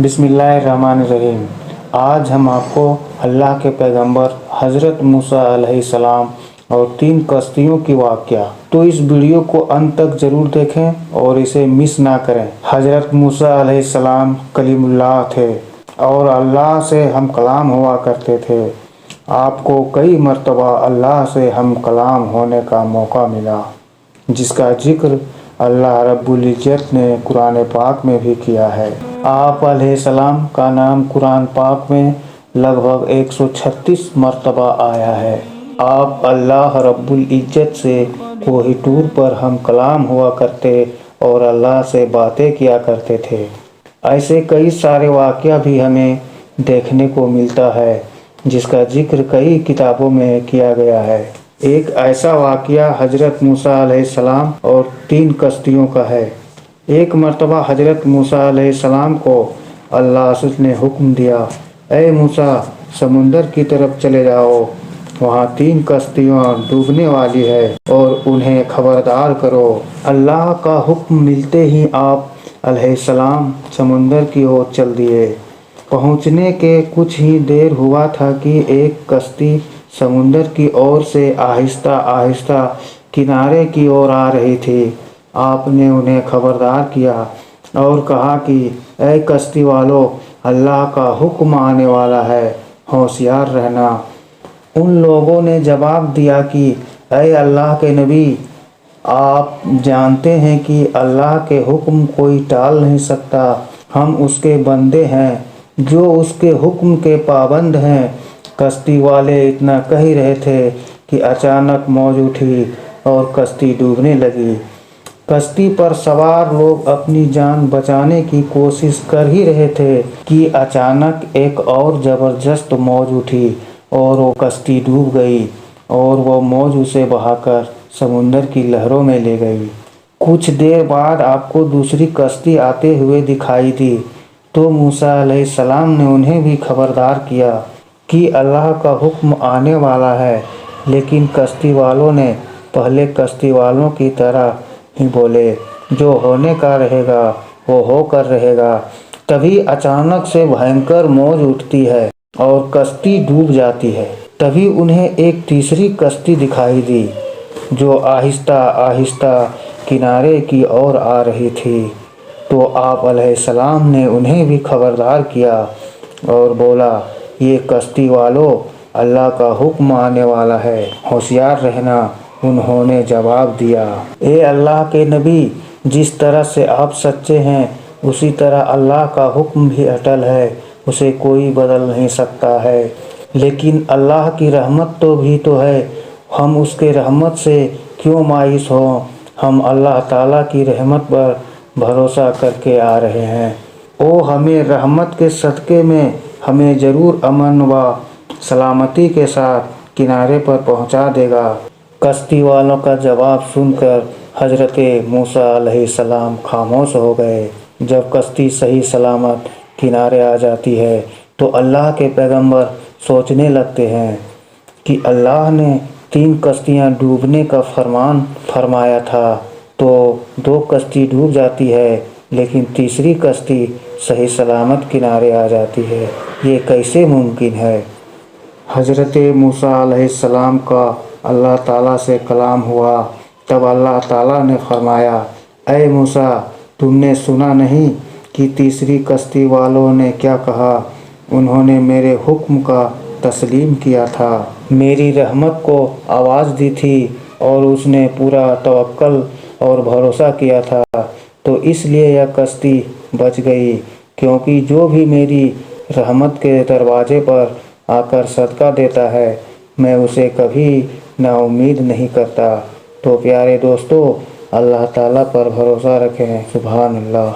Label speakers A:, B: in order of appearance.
A: बिस्मिल्लाहिर्रहमानिर्रहीम। आज हम आपको अल्लाह के पैगंबर हज़रत मूसा अलैहिस्सलाम और 3 कश्तियों की वाक़या। तो इस वीडियो को अंत तक ज़रूर देखें और इसे मिस ना करें। हज़रत मूसा अलैहिस्सलाम कलीमुल्लाह थे और अल्लाह से हम कलाम हुआ करते थे। आपको कई मर्तबा अल्लाह से हम कलाम होने का मौका मिला, जिसका जिक्र अल्लाह रब्बुल इज़्ज़त ने कुरान पाक में भी किया है। आप अलैहिस्सलाम का नाम कुरान पाक में लगभग 136 मर्तबा आया है। आप अल्लाह रब्बुल इज़्ज़त से कोही टूर पर हम कलाम हुआ करते और अल्लाह से बातें किया करते थे। ऐसे कई सारे वाक़या भी हमें देखने को मिलता है, जिसका जिक्र कई किताबों में किया गया है। एक ऐसा वाक़या हज़रत मूसा अलैहिस्सलाम और 3 कश्तियों का है। एक मर्तबा हज़रत मूसा अलैहिस्सलाम को अल्लाह ने हुक्म दिया, ए मूसा, समुंदर की तरफ चले जाओ, वहाँ 3 कश्तियाँ डूबने वाली है और उन्हें खबरदार करो। अल्लाह का हुक्म मिलते ही आप अलैहिस्सलाम समुंदर की ओर चल दिए। पहुँचने के कुछ ही देर हुआ था कि एक कश्ती समुंदर की ओर से आहिस्ता आहिस्ता किनारे की ओर आ रही थी। आपने उन्हें खबरदार किया और कहा कि ऐ कश्ती वालों, अल्लाह का हुक्म आने वाला है, होशियार रहना। उन लोगों ने जवाब दिया कि ऐ अल्लाह के नबी, आप जानते हैं कि अल्लाह के हुक्म कोई टाल नहीं सकता। हम उसके बंदे हैं जो उसके हुक्म के पाबंद हैं। कश्ती वाले इतना कह ही रहे थे कि अचानक मौज उठी और कश्ती डूबने लगी। कश्ती पर सवार लोग अपनी जान बचाने की कोशिश कर ही रहे थे कि अचानक एक और ज़बरदस्त मौज उठी और वो कश्ती डूब गई और वो मौज उसे बहाकर समुंदर की लहरों में ले गई। कुछ देर बाद आपको दूसरी कश्ती आते हुए दिखाई दी, तो मूसा अलैहिस्सलाम ने उन्हें भी खबरदार किया कि अल्लाह का हुक्म आने वाला है। लेकिन कश्ती वालों ने पहले कश्ती वालों की तरह ही बोले, जो होने का रहेगा वो होकर रहेगा। तभी अचानक से भयंकर मौज उठती है और कश्ती डूब जाती है। तभी उन्हें एक तीसरी कश्ती दिखाई दी, जो आहिस्ता आहिस्ता किनारे की ओर आ रही थी। तो आप अलैहिस्सलाम ने उन्हें भी खबरदार किया और बोला, ये कश्ती वालों, अल्लाह का हुक्म आने वाला है, होशियार रहना। उन्होंने जवाब दिया, ए अल्लाह के नबी, जिस तरह से आप सच्चे हैं उसी तरह अल्लाह का हुक्म भी अटल है, उसे कोई बदल नहीं सकता है। लेकिन अल्लाह की रहमत तो भी तो है, हम उसके रहमत से क्यों मायूस हों। हम अल्लाह ताला की रहमत पर भरोसा करके आ रहे हैं। ओ हमें रहमत के सदक़े में हमें ज़रूर अमन व सलामती के साथ किनारे पर पहुंचा देगा। कश्ती वालों का जवाब सुनकर हज़रत मूसा अलैहिस्सलाम खामोश हो गए। जब कश्ती सही सलामत किनारे आ जाती है तो अल्लाह के पैगंबर सोचने लगते हैं कि अल्लाह ने 3 कश्तियाँ डूबने का फरमान फरमाया था, तो 2 कश्ती डूब जाती है, लेकिन तीसरी कश्ती सही सलामत किनारे आ जाती है। ये कैसे मुमकिन है। हज़रत मूसा अलैहिस्सलाम का अल्लाह ताला से कलाम हुआ। तब अल्लाह ताला ने फरमाया, ऐ मूसा, तुमने सुना नहीं कि तीसरी कश्ती वालों ने क्या कहा। उन्होंने मेरे हुक्म का तस्लीम किया था, मेरी रहमत को आवाज़ दी थी और उसने पूरा तवक्कल और भरोसा किया था। तो इसलिए यह कश्ती बच गई, क्योंकि जो भी मेरी रहमत के दरवाजे पर आकर सदका देता है, मैं उसे कभी नाउम्मीद नहीं करता। तो प्यारे दोस्तों, अल्लाह ताला पर भरोसा रखें। सुभान अल्लाह।